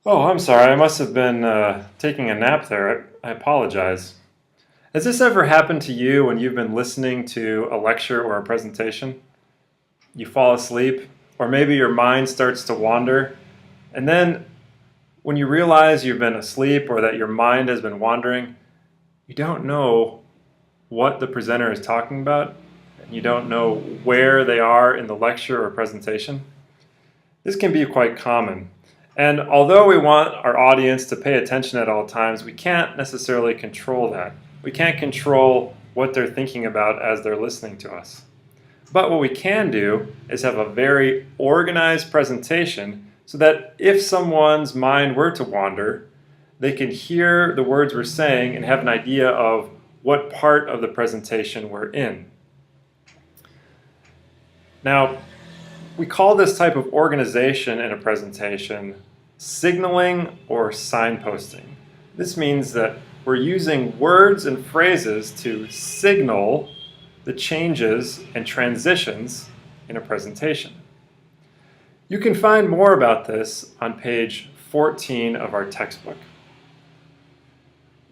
Oh, I'm sorry. I must have been taking a nap there. I apologize. Has this ever happened to you when you've been listening to a lecture or a presentation? You fall asleep, or maybe your mind starts to wander, and then when you realize you've been asleep or that your mind has been wandering, you don't know what the presenter is talking about, and you don't know where they are in the lecture or presentation. This can be quite common. And although we want our audience to pay attention at all times, we can't necessarily control that. We can't control what they're thinking about as they're listening to us. But what we can do is have a very organized presentation so that if someone's mind were to wander, they can hear the words we're saying and have an idea of what part of the presentation we're in. Now, we call this type of organization in a presentation signaling or signposting. This means that we're using words and phrases to signal the changes and transitions in a presentation. You can find more about this on page 14 of our textbook.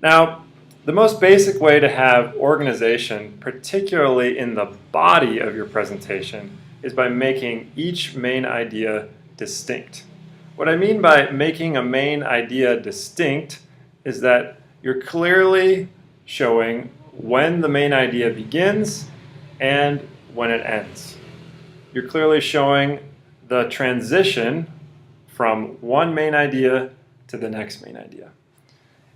Now, the most basic way to have organization, particularly in the body of your presentation, is by making each main idea distinct. What I mean by making a main idea distinct is that you're clearly showing when the main idea begins and when it ends. You're clearly showing the transition from one main idea to the next main idea.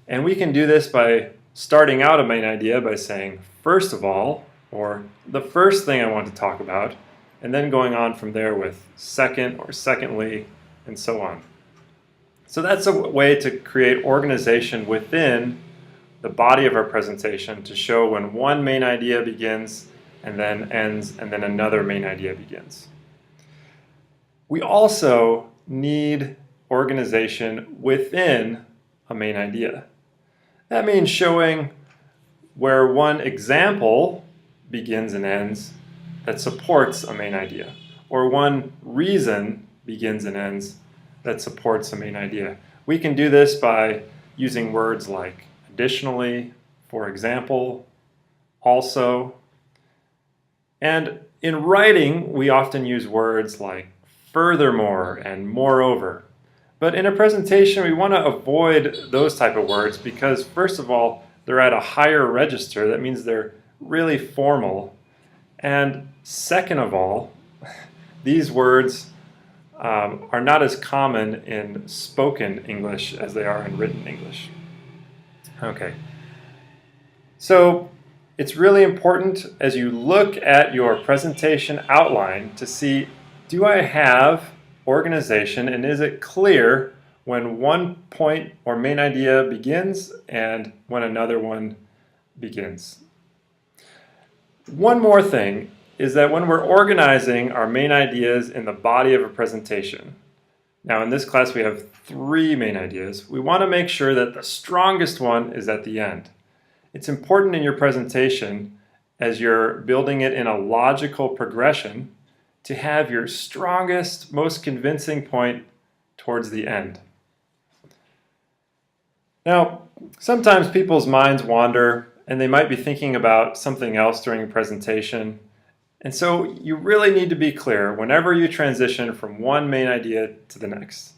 And we can do this by starting out a main idea by saying, first of all, or the first thing I want to talk about, and then going on from there with second or secondly, and so on. So that's a way to create organization within the body of our presentation to show when one main idea begins and then ends, and then another main idea begins. We also need organization within a main idea. That means showing where one example begins and ends that supports a main idea, or one reason begins and ends that supports a main idea. We can do this by using words like additionally, for example, also. And in writing, we often use words like furthermore and moreover. But in a presentation, we want to avoid those type of words because, first of all, they're at a higher register. That means they're really formal. And second of all, these words are not as common in spoken English as they are in written English. Okay. So it's really important as you look at your presentation outline to see, do I have organization and is it clear when one point or main idea begins and when another one begins? One more thing is that when we're organizing our main ideas in the body of a presentation, now in this class we have 3 main ideas, we want to make sure that the strongest one is at the end. It's important in your presentation, as you're building it in a logical progression, to have your strongest, most convincing point towards the end. Now, sometimes people's minds wander and they might be thinking about something else during a presentation. And so you really need to be clear whenever you transition from one main idea to the next.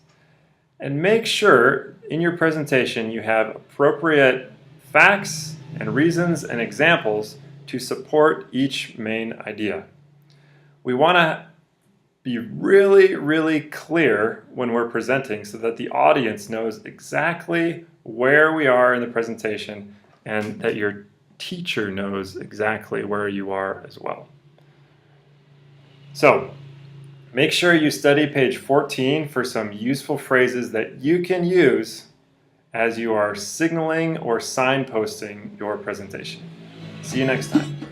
And make sure in your presentation you have appropriate facts and reasons and examples to support each main idea. We want to be really, really clear when we're presenting so that the audience knows exactly where we are in the presentation and that your teacher knows exactly where you are as well. So, make sure you study page 14 for some useful phrases that you can use as you are signaling or signposting your presentation. See you next time.